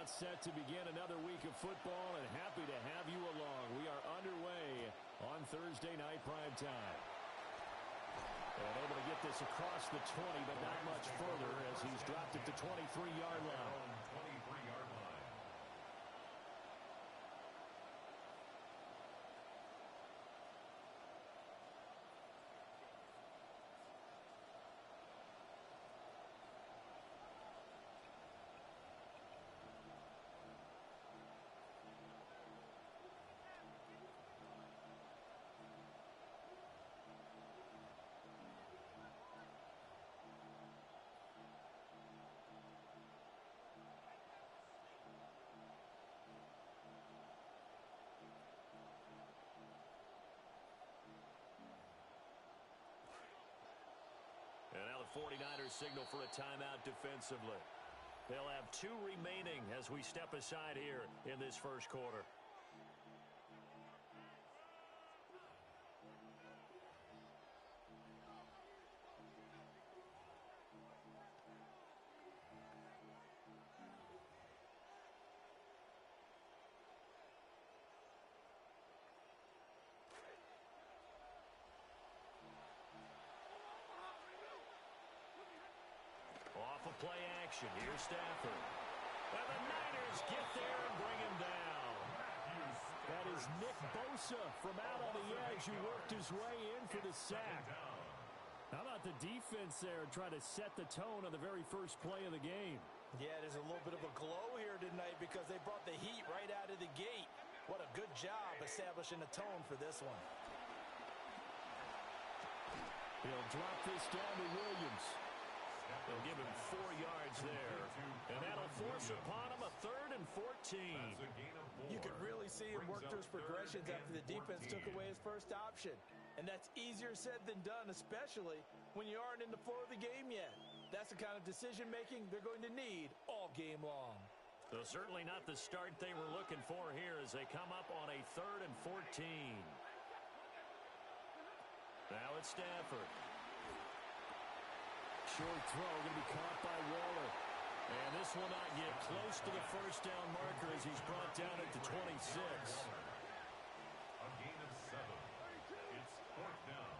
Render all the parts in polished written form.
about set to begin another week of football, and happy to have you along. We are underway on Thursday night primetime. And able to get this across the 20, but not much further as he's dropped it to 23-yard line. 23-yard line. And now the 49ers signal for a timeout defensively. They'll have 2 remaining as we step aside here in this first quarter. Off of play action. Here's Stafford. And the Niners get there and bring him down. That is Nick Bosa from out on the edge who worked his way in for the sack. How about the defense there trying to set the tone on the very first play of the game? Yeah, there's a little bit of a glow here tonight because they brought the heat right out of the gate. What a good job establishing a tone for this one. He'll drop this down to Williams. They'll give him 4 yards there. And that'll force upon him a 3rd and 14. You could really see him work those progressions after the defense took away his first option. And that's easier said than done, especially when you aren't in the flow of the game yet. That's the kind of decision-making they're going to need all game long. So certainly not the start they were looking for here as they come up on a 3rd and 14. Now it's Stafford. Short throw going to be caught by Waller. And this will not get close to the first down marker as he's brought down at the 26. A gain of 7. It's 4th down.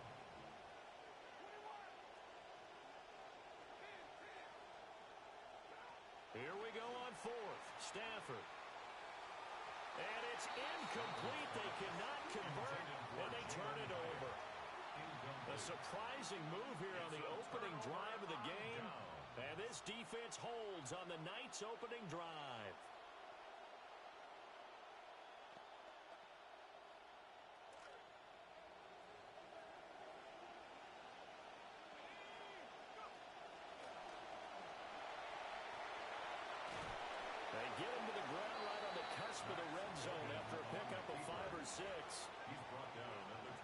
Here we go on 4th. Stafford. And it's incomplete. They cannot convert, and they turn it over. A surprising move here on the opening drive of the game. And this defense holds on the night's opening drive. They get him to the ground right on the cusp of the red zone after a pickup of 5 or 6.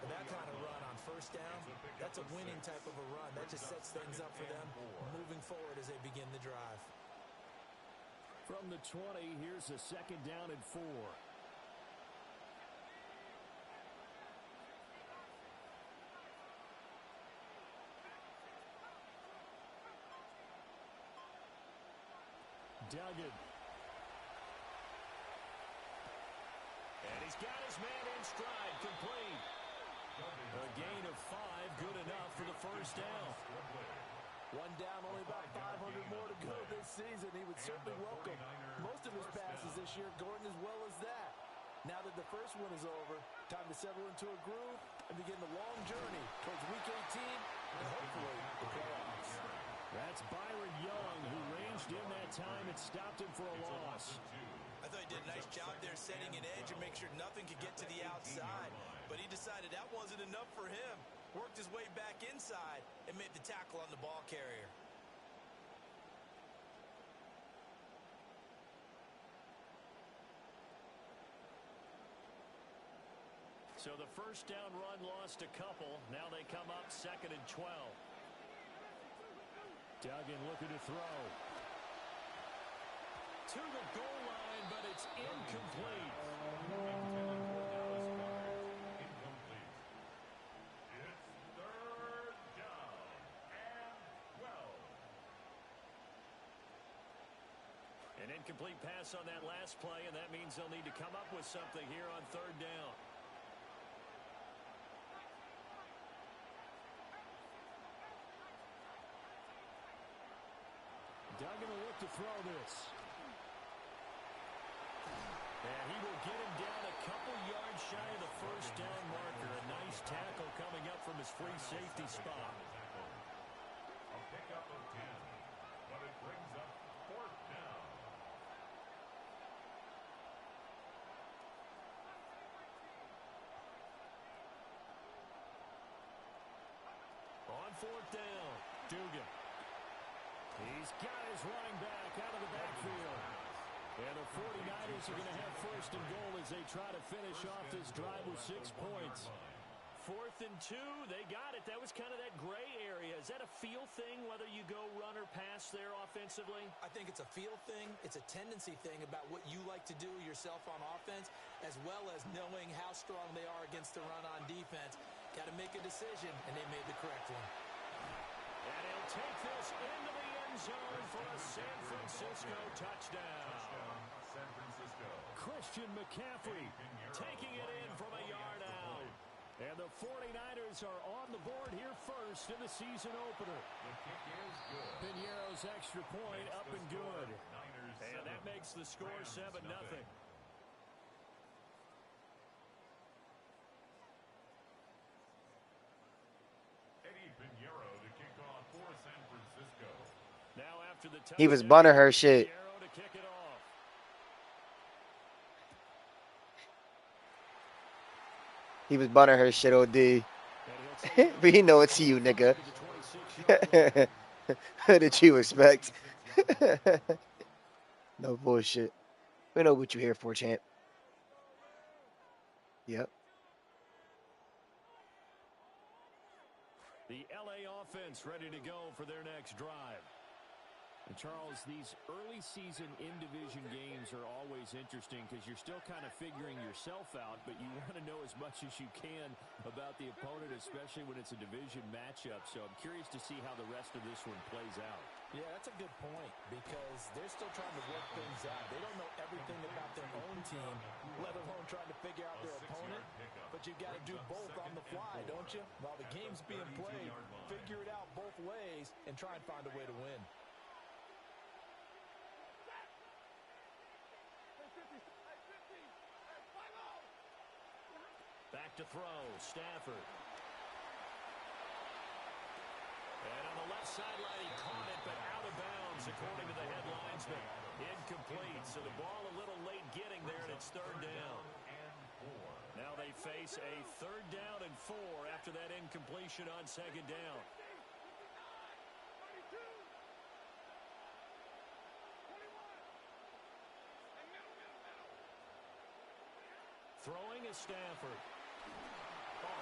That kind of run on first down, that's a winning type of a run. That just sets things up for them moving forward as they begin the drive. From the 20, here's a 2nd down and 4. Duggan. And he's got his man in stride, complete. A gain of 5, good enough for the first down. One down, only about 500 more to go this season. He would certainly welcome most of his passes this year going as well as that. Now that the first one is over, time to settle into a groove and begin the long journey towards Week 18 and hopefully the playoffs. That's Byron Young, who ranged in that time and stopped him for a loss. I thought he did a nice job there setting an edge and make sure nothing could get to the outside. But he decided that wasn't enough for him. Worked his way back inside and made the tackle on the ball carrier. So the first down run lost a couple. Now they come up 2nd and 12. Duggan looking to throw. To the goal line, but it's incomplete. Incomplete. It's 3rd down and 12. And in incomplete pass on that last play, and that means they'll need to come up with something here on third down. Duggan will look to throw this. And he will get him down a couple yards shy of the first down marker. A nice tackle coming up from his free safety spot. A pickup of 10, but it brings up fourth down. On fourth down, Dugan. He's got his running back out of the backfield. And the 49ers are going to have first and goal as they try to finish off this drive with 6 points. 4th and 2, they got it. That was kind of that gray area. Is that a feel thing, whether you go run or pass there offensively? I think it's a feel thing. It's a tendency thing about what you like to do yourself on offense, as well as knowing how strong they are against the run on defense. Got to make a decision, and they made the correct one. And he'll take this into the end zone for a San Francisco touchdown. San Francisco. Christian McCaffrey Taking it in from a yard out. And the 49ers are on the board here first in the season opener. The kick is good. Pinheiro's extra point up and good. And that makes the score 7-0. Now after the He was bunting her shit. Pinheiro to kick it off. He was bunting her shit, OD. But he know it's you, nigga. What did you expect? No bullshit. We know what you here for, champ. Yep. The LA offense ready to go for their next drive. And Charles, these early season in-division games are always interesting because you're still kind of figuring yourself out, but you want to know as much as you can about the opponent, especially when it's a division matchup. So I'm curious to see how the rest of this one plays out. Yeah, that's a good point because they're still trying to work things out. They don't know everything about their own team, let alone trying to figure out their opponent. But you've got to do both on the fly, don't you? While the game's being played, figure it out both ways and try and find a way to win. Back to throw, Stafford. And on the left sideline, he caught it, but out of bounds, according to the headlinesman. Incomplete, so the ball a little late getting there, and it's third down. Now they face a 3rd down and 4 after that incompletion on 2nd down. Throwing is Stafford.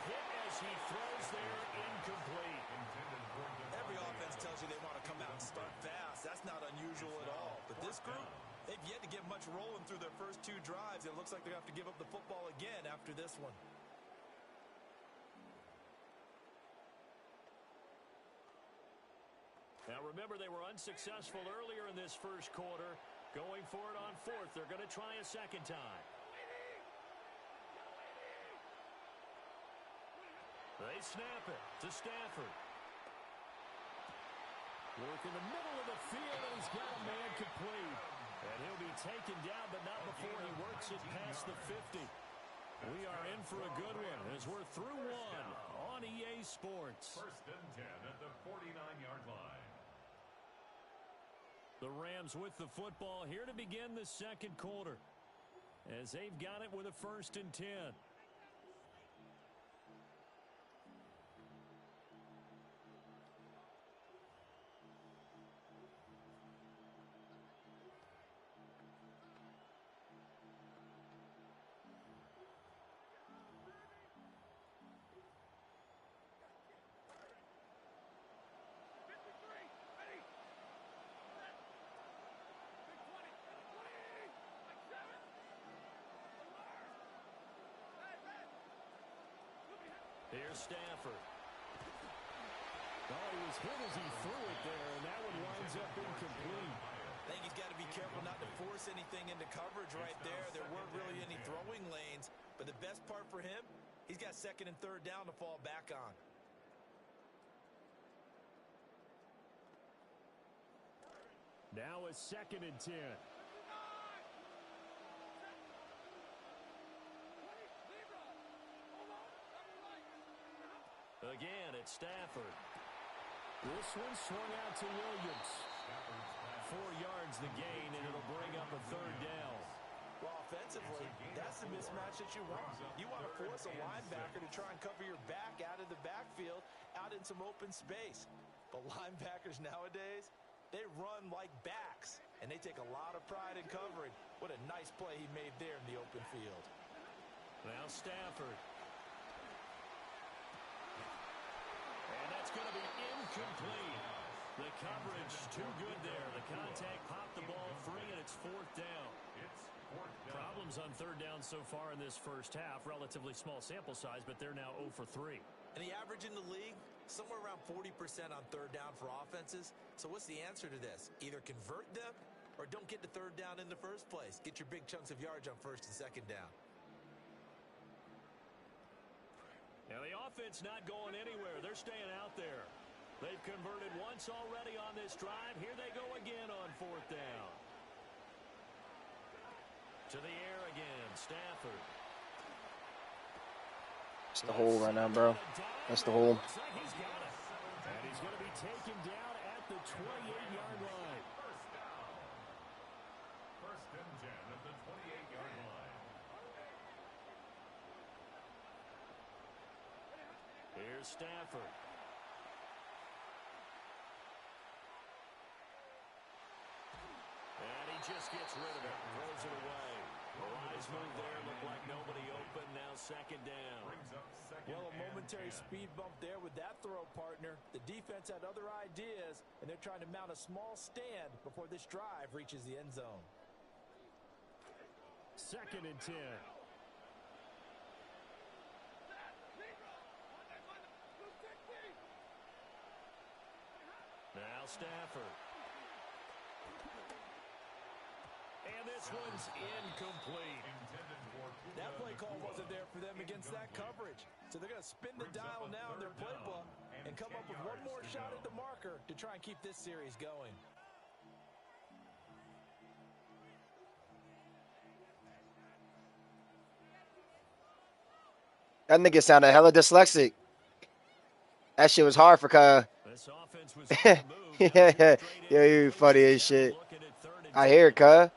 Hit as he throws there, incomplete. Every offense tells you they want to come out and start fast. That's not unusual at all. But this group, they've yet to get much rolling through their first 2 drives. It looks like they're going to have to give up the football again after this one. Now remember, they were unsuccessful earlier in this first quarter. Going for it on 4th. They're going to try a second time. They snap it to Stafford. Work in the middle of the field, and he's got a man complete. And he'll be taken down, but not before he works it past the 50. We are in for a good one as we're through one on EA Sports. 1st and 10 at the 49-yard line. The Rams with the football here to begin the second quarter as they've got it with a 1st and 10. Here's Stafford. Oh, he was hit as he threw it there, and that one winds up incomplete. I think he's got to be careful not to force anything into coverage right there. There weren't really any throwing lanes, but the best part for him, he's got second and third down to fall back on. Now a 2nd and 10. Again, it's Stafford. This one swung out to Williams. 4 yards the gain, and it'll bring up a 3rd down. Well, offensively, that's the mismatch that you want. You want to force a linebacker to try and cover your back out of the backfield, out in some open space. But linebackers nowadays, they run like backs, and they take a lot of pride in covering. What a nice play he made there in the open field. Now Stafford. And that's going to be incomplete. The coverage too good there. The contact popped the ball free, and it's 4th down. Problems on 3rd down so far in this first half. Relatively small sample size, but they're now 0 for 3. And the average in the league, somewhere around 40% on 3rd down for offenses. So what's the answer to this? Either convert them or don't get to 3rd down in the first place. Get your big chunks of yards on 1st and 2nd down. Now the offense not going anywhere. They're staying out there. They've converted once already on this drive. Here they go again on 4th down. To the air again, Stafford. It's the hole right now, bro. That's the hole. Looks like he's got it. And he's going to be taken down at the 28-yard line. First and 10 at the 28-yard line. Here's Stafford. And he just gets rid of it. Throws it away. A wise move there. Looked like nobody open. Now 2nd down. Well, a momentary speed bump there with that throw, partner. The defense had other ideas, and they're trying to mount a small stand before this drive reaches the end zone. 2nd and 10. Now Stafford. And this one's incomplete. That play call wasn't there for them against that coverage. So they're going to spin the dial now in their playbook and come up with one more shot at the marker to try and keep this series going. That nigga sounded hella dyslexic. That shit was hard for Kyle. This offense was on the move. Yeah, yo, you funny as shit. Looking at 3rd and I hear it, Kyle.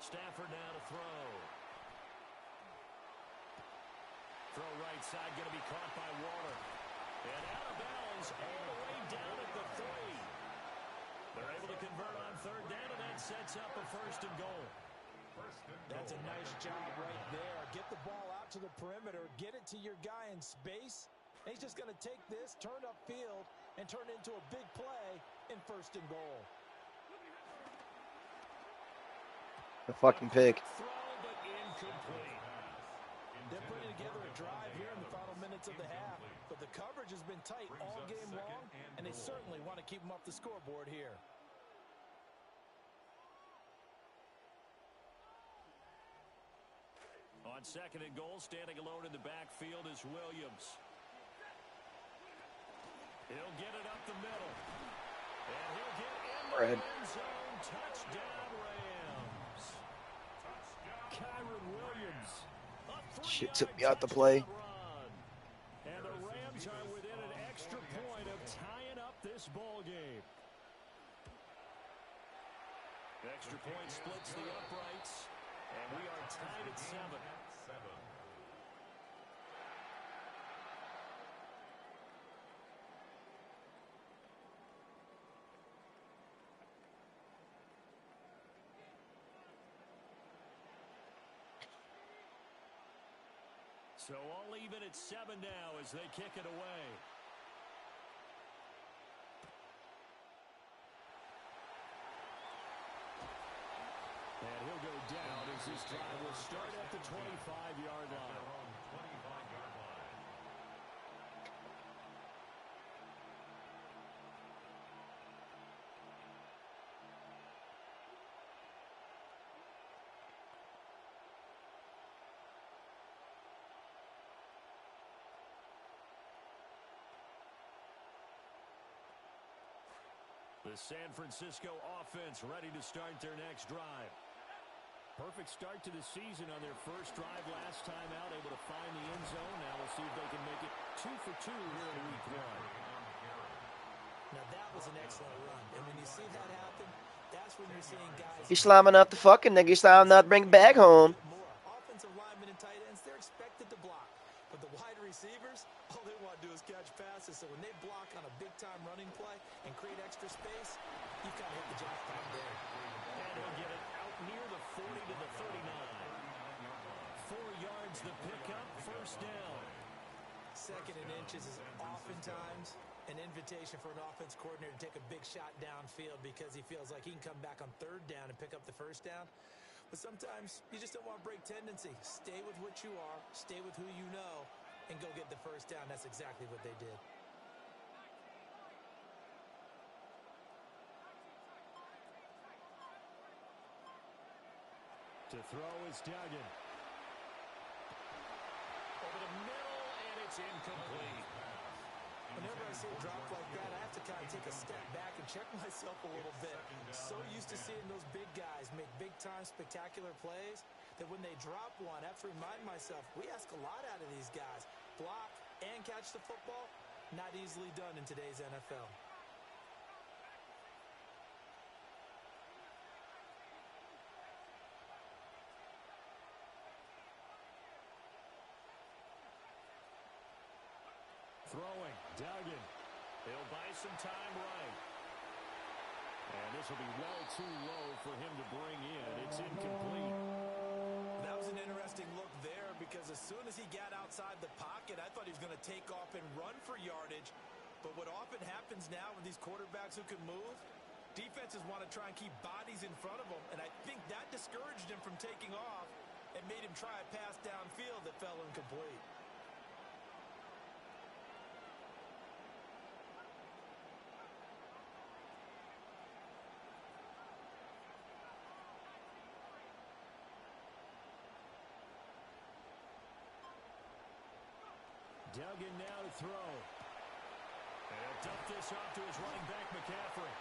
Stafford now to throw. Throw right side, going to be caught by Water. And out of bounds all the way down at the 3. They're able to convert on 3rd down, and that sets up a 1st and goal. That's a nice job right there. Get the ball out to the perimeter, get it to your guy in space. And he's just going to take this, turn upfield, and turn it into a big play in 1st and goal. The fucking pick. Throw, but incomplete. They're putting together a drive here in the final minutes of the half, but the coverage has been tight all game long, and they certainly want to keep them off the scoreboard here. On 2nd and goal, standing alone in the backfield is Williams. He'll get it up the middle. And he'll get in the end zone. Touchdown, Rams. Kyron Williams. Shit took me out the play. And the Rams are within an extra point of tying up this ball game. Extra point splits the uprights. And we are tied at 7. So all even at 7 now as they kick it away. And he'll go down as this drive will start at the 25-yard line. The San Francisco offense ready to start their next drive. Perfect start to the season on their first drive last time out, able to find the end zone. Now we'll see if they can make it 2 for 2 here in week 1. Now that was an excellent run, and when you see that happen, that's when you're seeing guys. He's slamming up the fucking nigga. He's slamming up, bring it back home. More offensive linemen and tight ends, they're expected to block, but the wide receivers, all they want to do is catch passes. So when they block on a big-time running play and create extra space, you've got to hit the jackpot there. And he'll get it out near the 40 to the 39. 4 yards the pickup, first down. Second and inches is oftentimes an invitation for an offense coordinator to take a big shot downfield because he feels like he can come back on third down and pick up the first down. But sometimes you just don't want to break tendency. Stay with what you are, stay with who you know, and go get the first down. That's exactly what they did. To throw is Duggan. Over the middle, and it's incomplete. Whenever I see a drop like that, I have to kind of take a step back and check myself a little bit. So used to seeing those big guys make big-time spectacular plays that when they drop one, I have to remind myself, we ask a lot out of these guys. Block and catch the football, not easily done in today's NFL. Throwing, Duggan. He'll buy some time right. And this will be well too low for him to bring in. It's incomplete. That was an interesting look there because as soon as he got outside the pocket, I thought he was going to take off and run for yardage. But what often happens now with these quarterbacks who can move, defenses want to try and keep bodies in front of them. And I think that discouraged him from taking off and made him try a pass downfield that fell incomplete. Duggan now to throw. And he'll dump this off to his running back, McCaffrey.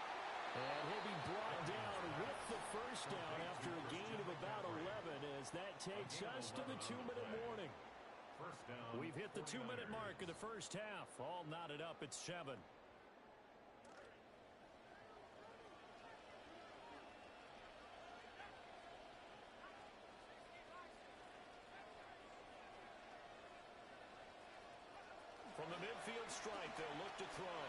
And he'll be brought down with the first down after a gain of about 11 as that takes us to the 2-minute warning. We've hit the 2-minute mark of the first half. All knotted up at 7. From the midfield stripe, they'll look to throw.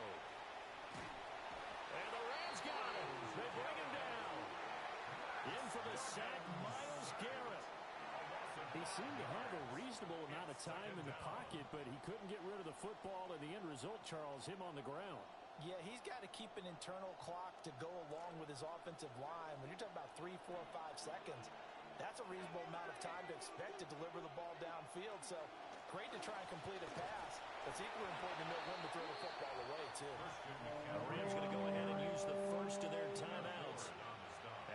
And the Rams got him. They bring him down. In for the sack, Myles Garrett. He seemed to have a reasonable amount of time in the pocket, but he couldn't get rid of the football, and the end result, Charles, him on the ground. Yeah, he's got to keep an internal clock to go along with his offensive line. When you're talking about 3, 4, 5 seconds, that's a reasonable amount of time to expect to deliver the ball downfield. So great to try and complete a pass. It's equally important to know when to throw the football away, too. The Rams going to go ahead and use the first of their timeouts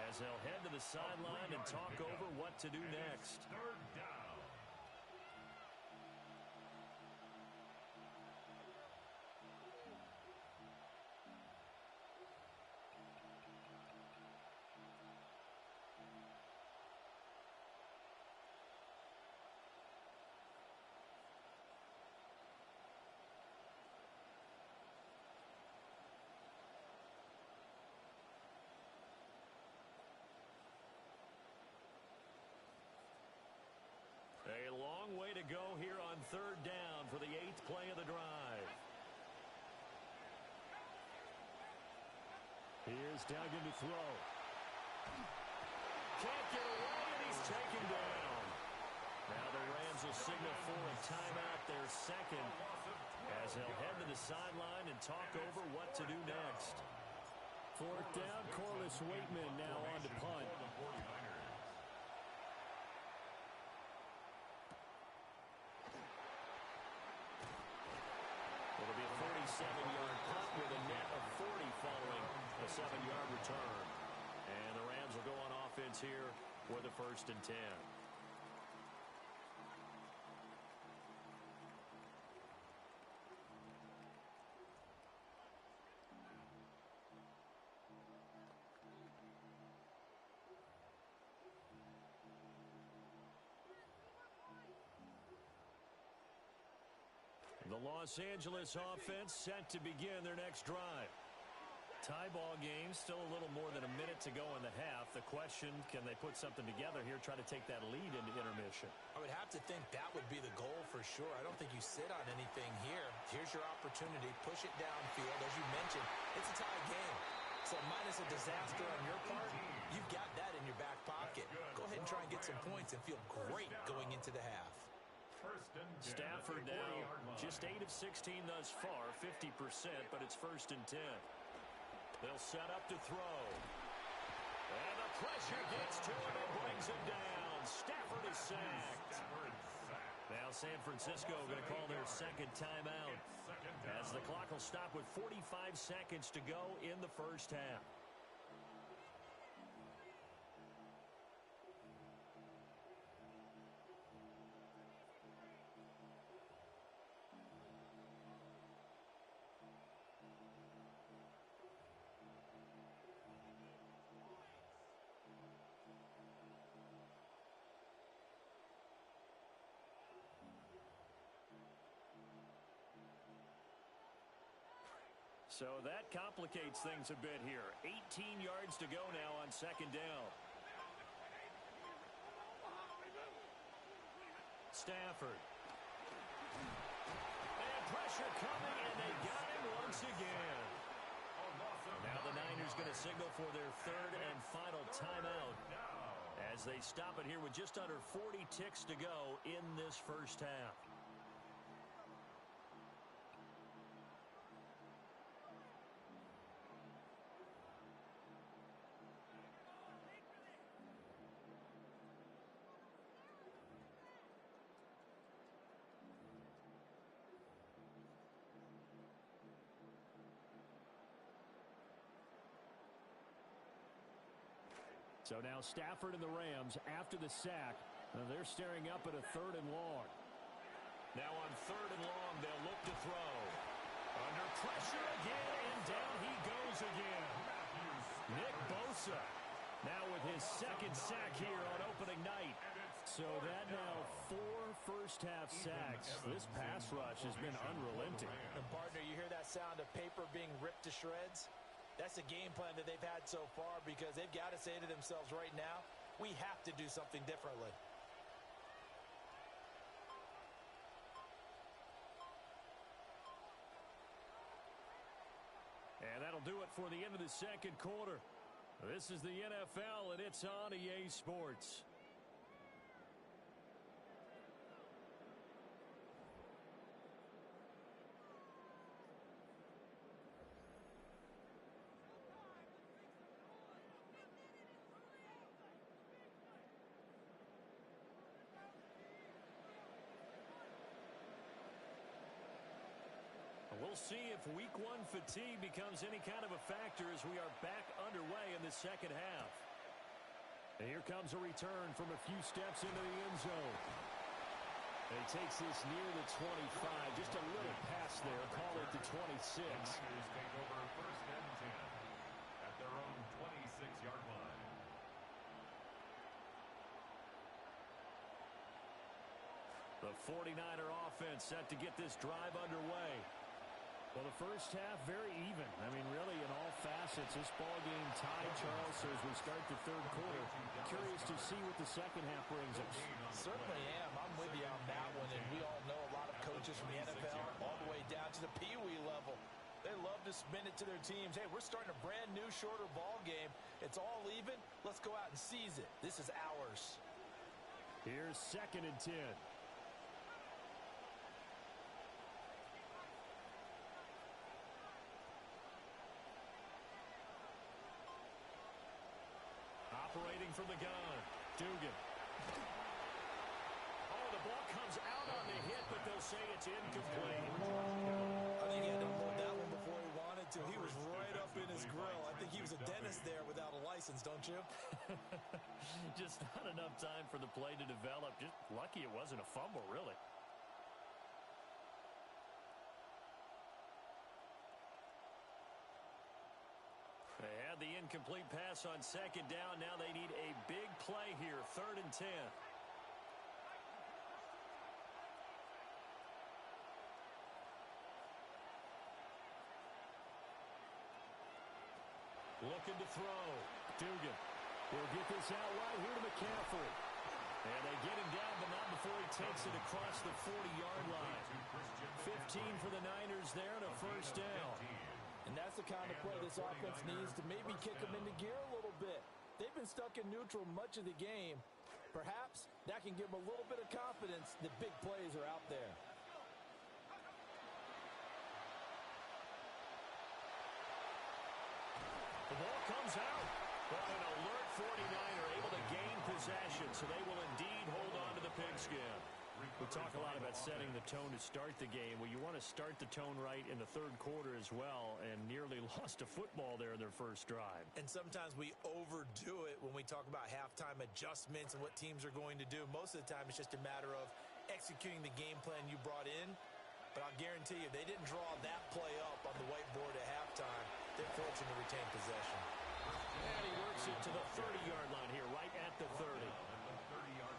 as they'll head to the sideline and talk over what to do next. Third down. A long way to go here on third down for the 8th play of the drive. Here's Duggan to throw. Can't get away, and he's taken down. Now the Rams will signal for a timeout, their second, as they'll head to the sideline and talk over what to do next. 4th down, Corliss Waitman now on to punt. 47-yard punt with a net of 40 following a 7-yard return. And the Rams will go on offense here with a 1st and 10. The Los Angeles offense set to begin their next drive. Tie ball game, still a little more than a minute to go in the half. The question, can they put something together here, try to take that lead into intermission? I would have to think that would be the goal for sure. I don't think you sit on anything here. Here's your opportunity. Push it downfield. As you mentioned, it's a tie game. So minus a disaster on your part, you've got that in your back pocket. Go ahead and try and get some points and feel great going into the half. Stafford now just 8 of 16 thus far, 50%, but it's 1st and 10. They'll set up to throw. And the pressure gets to him and brings him down. Stafford is sacked. Now San Francisco going to call their 2nd timeout as the clock will stop with 45 seconds to go in the 1st half. So that complicates things a bit here. 18 yards to go now on 2nd down. Stafford. And pressure coming, and they got him once again. Now the Niners going to signal for their 3rd and final timeout as they stop it here with just under 40 ticks to go in this 1st half. So now Stafford and the Rams after the sack. They're staring up at a 3rd and long. Now on 3rd and long, they'll look to throw. Under pressure again, and down he goes again. Nick Bosa now with his 2nd sack here on opening night. So that now 4 first-half sacks. This pass rush has been unrelenting. And partner, you hear that sound of paper being ripped to shreds? That's the game plan that they've had so far because they've got to say to themselves right now, we have to do something differently. And that'll do it for the end of the 2nd quarter. This is the NFL, and it's on EA Sports. We'll see if Week 1 fatigue becomes any kind of a factor as we are back underway in the 2nd half. And here comes a return from a few steps into the end zone. And he takes this near the 25. Just a little pass there. Call it the 26. Niners take over 1st and 10 at their own 26-yard line. The 49er offense set to get this drive underway. Well, the 1st half, very even. I mean, really, in all facets, this ball game tied, Charles. So as we start the 3rd quarter, curious to see what the 2nd half brings us. Certainly am. I'm with you on that one. And we all know a lot of coaches from the NFL all the way down to the Pee-wee level. They love to spin it to their teams. Hey, we're starting a brand new, shorter ball game. It's all even. Let's go out and seize it. This is ours. Here's 2nd and 10. Operating from the gun, Dugan. Oh, the ball comes out on the hit, but they'll say it's incomplete. I think he had to to. He was right up in his grill. I think he was a dentist there without a license, don't you? Just not enough time for the play to develop. Just lucky it wasn't a fumble, really. They had the incomplete pass on second down. Now they need a big play here, 3rd and 10. Looking to throw. Dugan will get this out right here to McCaffrey. And they get him down, but not before he takes it across the 40-yard line. 15 for the Niners there and a first down. And that's the kind of play this offense needs to maybe kick them into gear a little bit. They've been stuck in neutral much of the game. Perhaps that can give them a little bit of confidence that big plays are out there. The ball comes out. But an alert 49er able to gain possession, so they will indeed hold on to the pigskin. We talk a lot about setting the tone to start the game. Well, you want to start the tone right in the 3rd quarter as well, and nearly lost a football there in their first drive. And sometimes we overdo it when we talk about halftime adjustments and what teams are going to do. Most of the time, it's just a matter of executing the game plan you brought in. But I'll guarantee you, they didn't draw that play up on the whiteboard at halftime. They're fortunate to retain possession. And he works it to the 30-yard line here, right at the 30.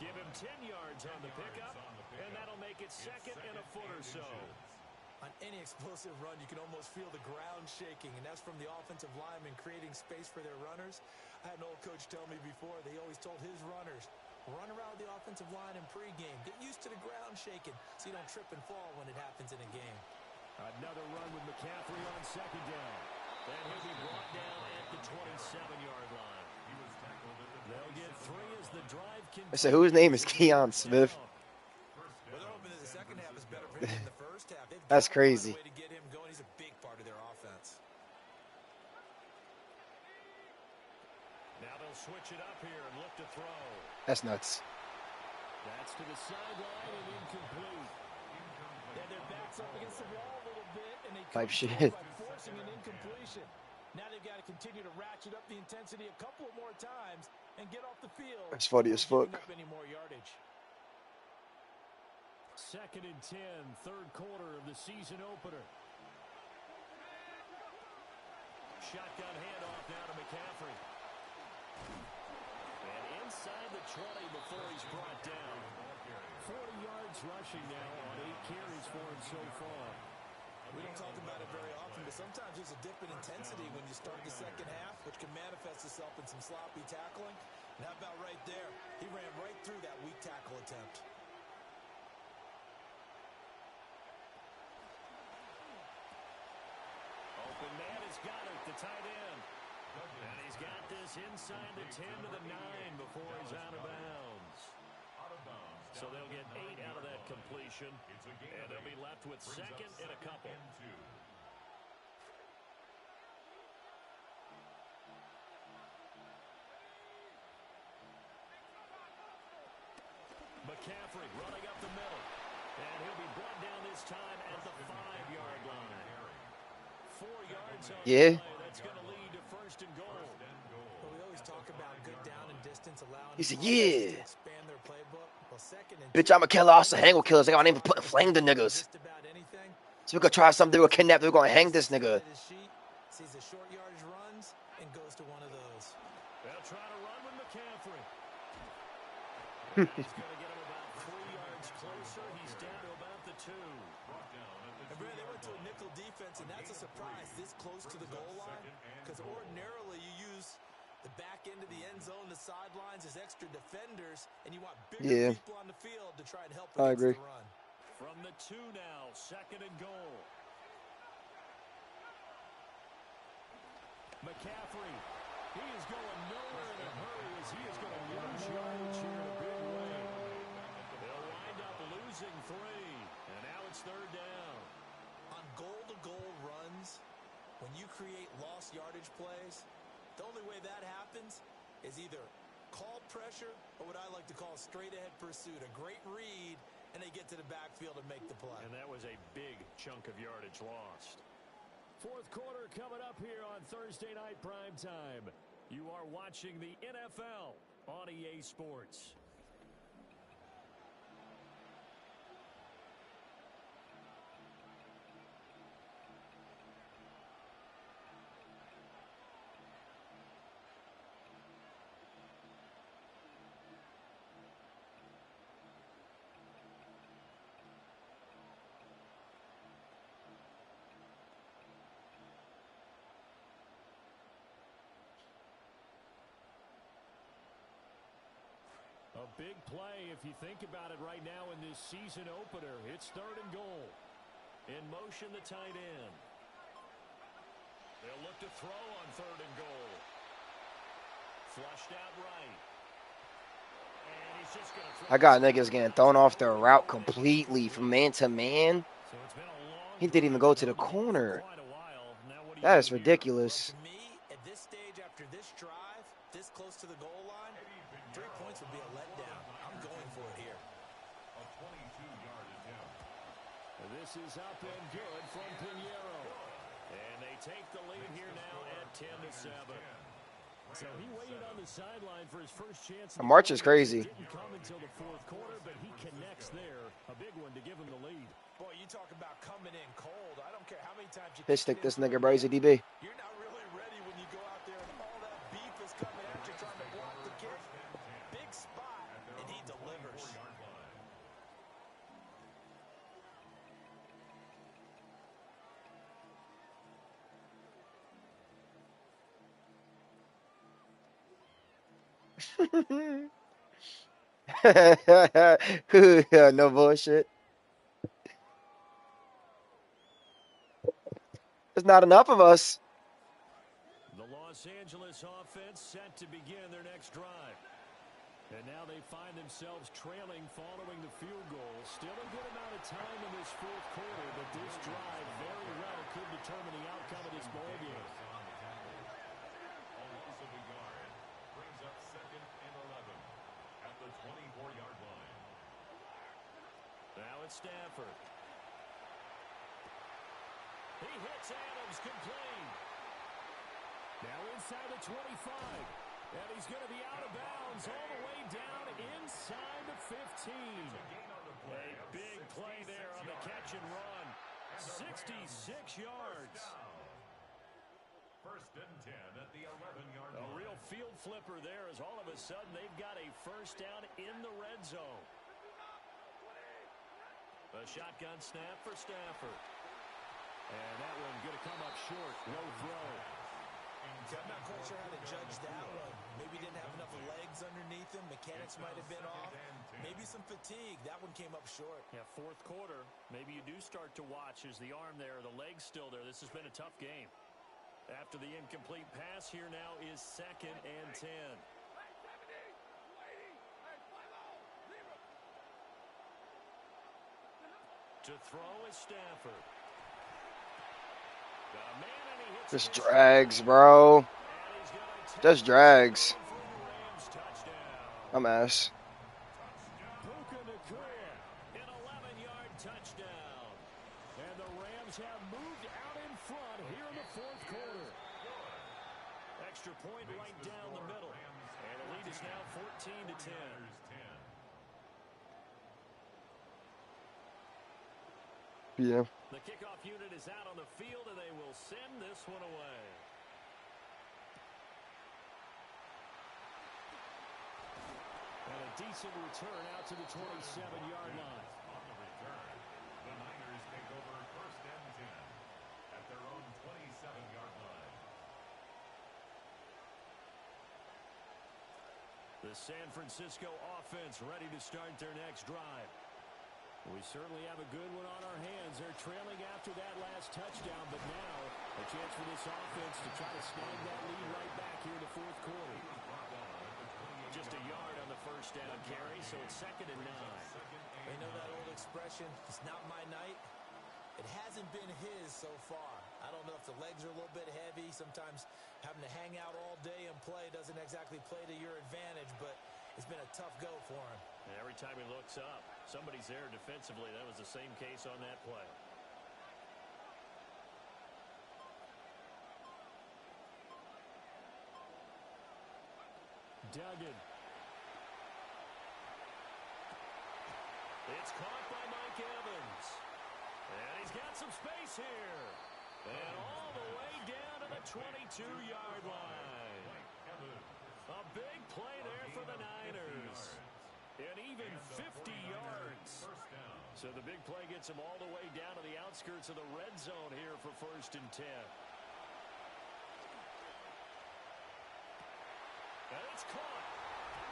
Give him 10 yards on the pickup, and that'll make it 2nd and a foot or so. On any explosive run, you can almost feel the ground shaking, and that's from the offensive linemen creating space for their runners. I had an old coach tell me before, they always told his runners, run around the offensive line in pregame. Get used to the ground shaking so you don't trip and fall when it happens in a game. Another run with McCaffrey on 2nd down. And he'll be brought down at the 27-yard line. They'll get 3 as the drive continues. I said, whose name is Keon Smith? Well, they're hoping that the second half is better for him than the first half. That's crazy. Way to get him going. He's a big part of their offense. Now they'll switch it up here and look to throw. That's nuts. That's to the sideline and incomplete. Yeah, their backs up against the wall a little bit, and they Type shit. by forcing an incompletion. Now they've got to continue to ratchet up the intensity a couple more times and get off the field. That's funny as fuck. Up any more yardage. 2nd and 10, 3rd quarter of the season opener. Shotgun handoff now to McCaffrey. And inside the 20 before he's brought down. 40 yards rushing now on 8 carries for him so far. We don't talk about it very often, but sometimes there's a dip in intensity when you start the second half, which can manifest itself in some sloppy tackling. And how about right there? He ran right through that weak tackle attempt. Open man has got it, the tight end. And he's got this inside the 10 to the 9 before he's out of bounds. So they'll get 8 out of that completion, and they'll be left with 2nd and a couple. McCaffrey running up the middle, and he'll be brought down this time at the 5-yard line. 4 yards on the play. That's going to lead to 1st and goal. Well, we always talk about good down and distance, allowing He said, to expand their playbook. Well, 2nd and bitch, I'm a killer, also hang with killers. I got my name for putting flame the niggas. just about anything. So we're gonna try something, we're gonna kidnap, we're gonna hang this nigga. Sees the short yardage runs and goes to one of those. They'll try to run with McCaffrey. He's going to get him about 3 yards closer. He's down to about the 2. And Brad, they went to a nickel defense, and that's a surprise this close to the goal line, because ordinarily you use the back end of the end zone, the sidelines as extra defenders, and you want bigger people on the field to try and help against the run. From the 2 now, 2nd and goal. McCaffrey, he is going nowhere in a hurry as he is going to lose yardage here in a big way. They'll wind up losing 3, and now it's 3rd down. On goal-to-goal runs, when you create lost yardage plays, the only way that happens is either call pressure or what I like to call straight-ahead pursuit, a great read, and they get to the backfield and make the play. And that was a big chunk of yardage lost. Fourth quarter coming up here on Thursday Night Primetime. You are watching the NFL on EA Sports. A big play if you think about it right now in this season opener. It's 3rd and goal. In motion, the tight end. They'll look to throw on 3rd and goal. Flushed out right. And he's just going to throw. I got niggas getting thrown off their route completely from man to man. So it's been a long He didn't even go to the corner. That is ridiculous. To me, at this stage after this drive, this close to the goal line, 3 points would be a letdown. I'm going for it here. A 22-yard attempt. This is up and good from Pinheiro. And they take the lead here now at 10-7. So he waited on the sideline for his first chance. The march is crazy. Didn't come until the 4th quarter, but he connects there. A big one to give him the lead. Boy, you talk about coming in cold. I don't care how many times you Pitch stick this nigga, bro. He's a DB. You're not really ready when you go out there and all that beef is coming at you trying to block the kick. Big spot, and he delivers. No bullshit. There's not enough of us. The Los Angeles offense set to begin their next drive. And now they find themselves trailing following the field goal. Still a good amount of time in this 4th quarter, but this drive very well could determine the outcome of this ball game. Brings up 2nd and 11 at the 24-yard line. Now it's Stafford. He hits Adams complete. Now inside the 25. And he's going to be out of bounds all the way down inside the 15. A big play there on the catch and run. 66 yards. 1st and 10 at the 11-yard line. A real field flipper there as all of a sudden they've got a first down in the red zone. A shotgun snap for Stafford. And that one going to come up short. Low throw. I'm not quite sure how to judge that one. Maybe didn't have enough legs underneath him. Mechanics might have been off. Maybe some fatigue. That one came up short. Yeah, 4th quarter. Maybe you do start to watch as the arm there, the leg's still there. This has been a tough game. After the incomplete pass, here now is 2nd and 10. To throw is Stafford. Just drags, bro. Just drags. I'm ass. An 11-yard touchdown. And the Rams have moved out in front here in the 4th quarter. Extra point right down the middle. And the lead is now 14-10. Yeah. The kickoff unit is out on the field, and they will send this one away. And a decent return out to the 27-yard line. On the return, the Niners take over 1st and 10 at their own 27-yard line. The San Francisco offense ready to start their next drive. We certainly have a good one on our hands. They're trailing after that last touchdown, but now a chance for this offense to try to snag that lead right back here in the 4th quarter. Just a yard on the first down carry, so it's 2nd and 9. You know that old expression, it's not my night? It hasn't been his so far. I don't know if the legs are a little bit heavy. Sometimes having to hang out all day and play doesn't exactly play to your advantage, but it's been a tough go for him. And every time he looks up, somebody's there defensively. That was the same case on that play. Duggan. It's caught by Mike Evans. And he's got some space here. And all the way down to the 22-yard line. A big play there for the Niners. And even 50 yards. So the big play gets him all the way down to the outskirts of the red zone here for 1st and 10. And it's caught.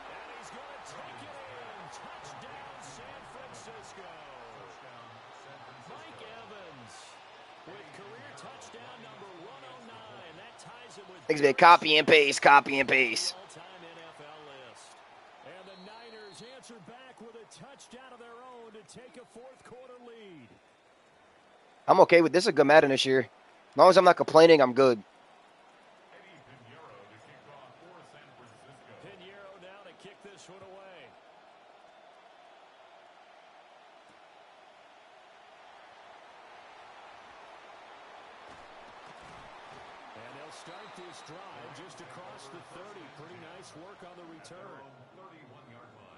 And he's going to take it in. Touchdown, San Francisco. Mike Evans with career touchdown number 109. That ties him with Thanks, man. Copy and paste. Copy and paste. all-time NFL list. And the Niners answer back with a touchdown of their own to take a fourth-quarter lead. I'm okay with this. Is a good Madden this year. As long as I'm not complaining, I'm good. Pinheiro now to kick this one away. And they'll start this drive just across the 30. Pretty nice work on the return. 31-yard line.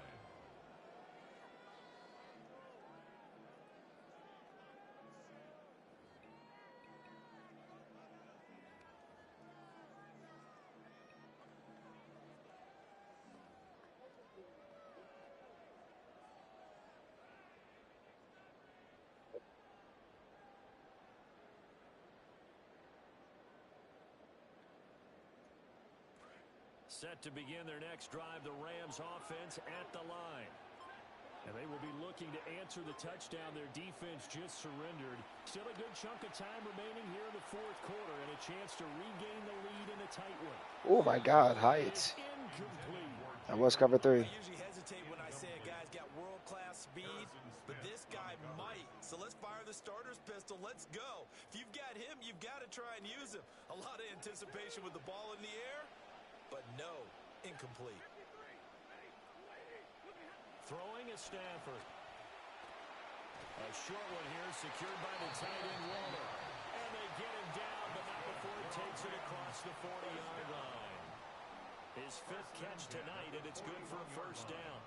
Set to begin their next drive, the Rams offense at the line. And they will be looking to answer the touchdown their defense just surrendered. Still a good chunk of time remaining here in the fourth quarter and a chance to regain the lead in a tight one. Oh, my God. Heights. Incomplete. That was cover 3. I usually hesitate when I say a guy's got world-class speed, but this guy might. So let's fire the starter's pistol. Let's go. If you've got him, you've got to try and use him. A lot of anticipation with the ball in the air, but no, incomplete. Throwing is Stafford. A short one here secured by the tight end Waller. And they get him down, but not before he takes it across the 40-yard line. His 5th catch tonight, and it's good for a first down.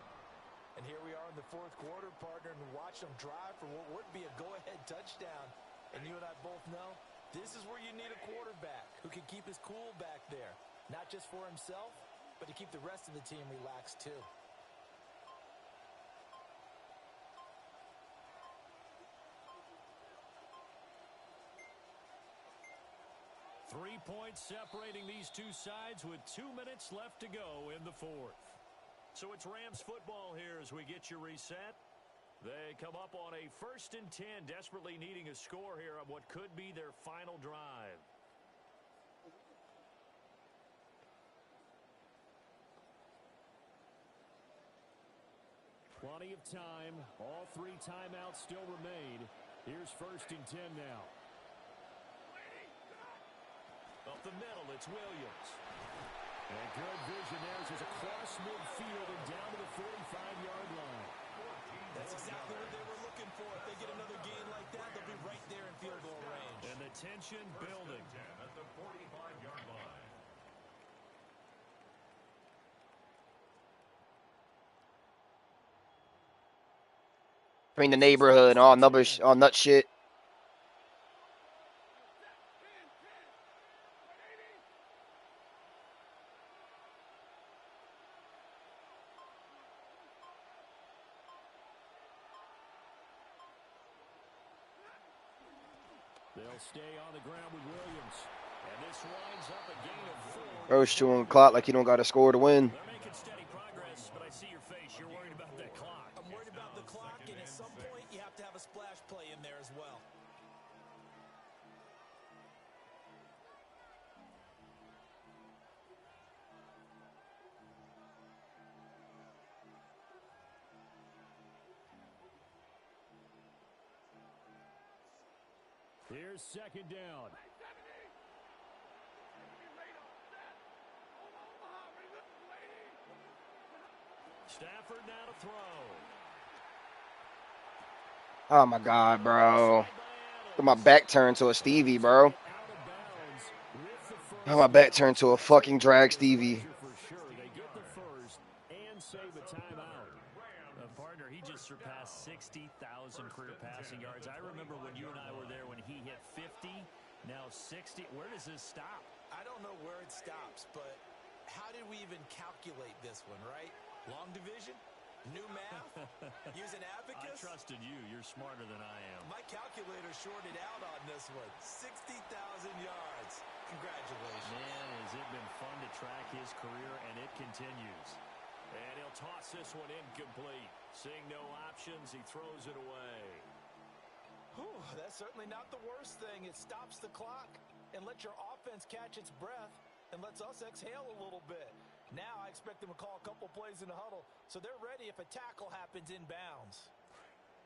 And here we are in the fourth quarter, partner, and watch them drive for what would be a go-ahead touchdown. And you and I both know this is where you need a quarterback who can keep his cool back there. Not just for himself, but to keep the rest of the team relaxed too. Three points separating these two sides with 2 minutes left to go in the fourth. So it's Rams football here as we get you reset. They come up on a 1st and 10, desperately needing a score here on what could be their final drive. Plenty of time. All 3 timeouts still remain. Here's 1st and 10 now. Up the middle, it's Williams. And good vision there as he's across midfield and down to the 45-yard line. That's exactly what they were looking for. If they get another gain like that, they'll be right there in field goal range. And the tension building. At the 45-yard line. Between the neighborhood and all nut shit. They'll stay on the ground with Williams. And this winds up a gain of 4. Bro's chewing clock like he don't got to score to win. They're making steady progress, but I see your face. You're worried about that clock. I'm worried about the clock, and at some point, you have to have a splash play in there as well. Here's 2nd down. Stafford now to throw. Oh, my God, bro. My back turned to a Stevie, bro. My back turned to a fucking drag Stevie. Wilson career passing yards. I remember when you and I were there when he hit 50, now 60. Where does this stop? I don't know where it stops, but how did we even calculate this one, right? Long division? New math? Use an abacus? I trusted you. You're smarter than I am. My calculator shorted out on this one. 60,000 yards. Congratulations. Man, has it been fun to track his career, and it continues. And he'll toss this one incomplete. Seeing no options, he throws it away. Whew, that's certainly not the worst thing. It stops the clock and lets your offense catch its breath and lets us exhale a little bit. Now I expect them to call a couple plays in the huddle, so they're ready if a tackle happens inbounds.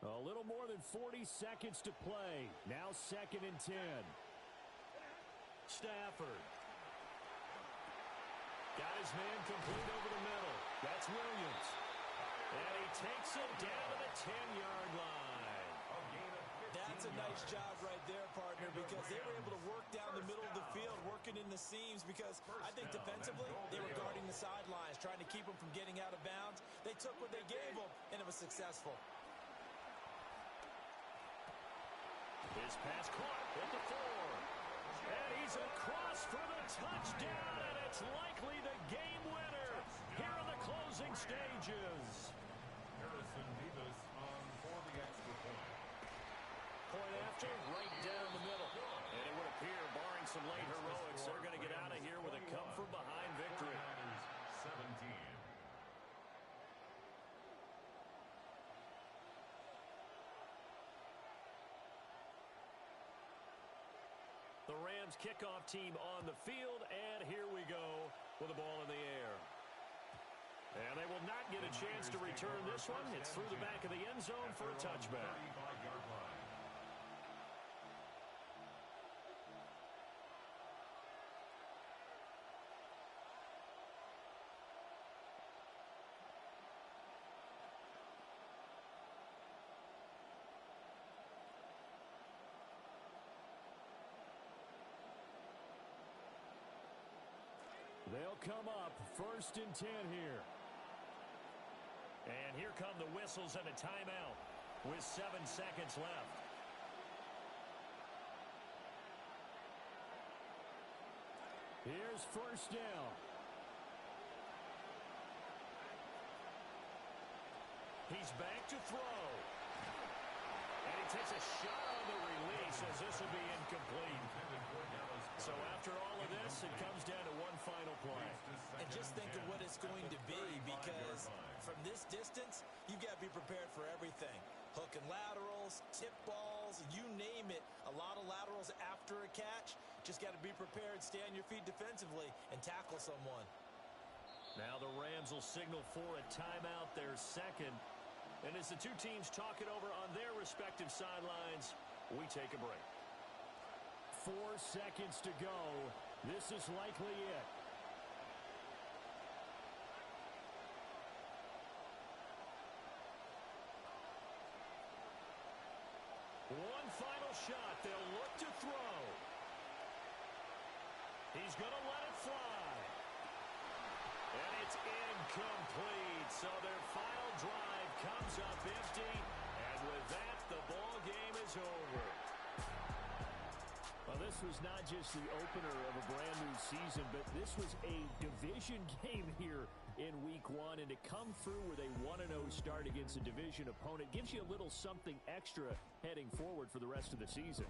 A little more than 40 seconds to play. Now 2nd and 10. Stafford. Got his man complete over the middle. That's Williams. And he takes it down to the 10-yard line. That's a nice job right there, partner, because they were able to work down the middle of the field, working in the seams, because I think defensively they were guarding the sidelines, trying to keep them from getting out of bounds. They took what they gave them, and it was successful. His pass caught at the 4. And he's across for the touchdown, and it's likely the game winner here in the closing stages. Harrison Davis on for the extra point. Point after, right down the middle. And it would appear, barring some late heroics, they're going to get out of here with a come-from-behind victory. 17. The Rams kickoff team on the field, and here we go with the ball in the air. And they will not get a chance to return this one. It's through the back of the end zone for a touchback. They'll come up 1st and 10 here. And here come the whistles and a timeout with 7 seconds left. Here's 1st down. He's back to throw. And he takes a shot on the release as this will be incomplete. So after all of this, it comes down to one final play. And just think of what it's going to be, because from this distance, you got to be prepared for everything. Hook and laterals, tip balls, you name it. A lot of laterals after a catch. Just got to be prepared, stay on your feet defensively, and tackle someone. Now the Rams will signal for a timeout, their second. And as the two teams talk it over on their respective sidelines, we take a break. 4 seconds to go. This is likely it. One final shot. They'll look to throw. He's going to let it fly. And it's incomplete. So their final drive comes up empty. And with that, the ball game is over. Well, this was not just the opener of a brand new season, but this was a division game here in week 1. And to come through with a 1-0 start against a division opponent gives you a little something extra heading forward for the rest of the season.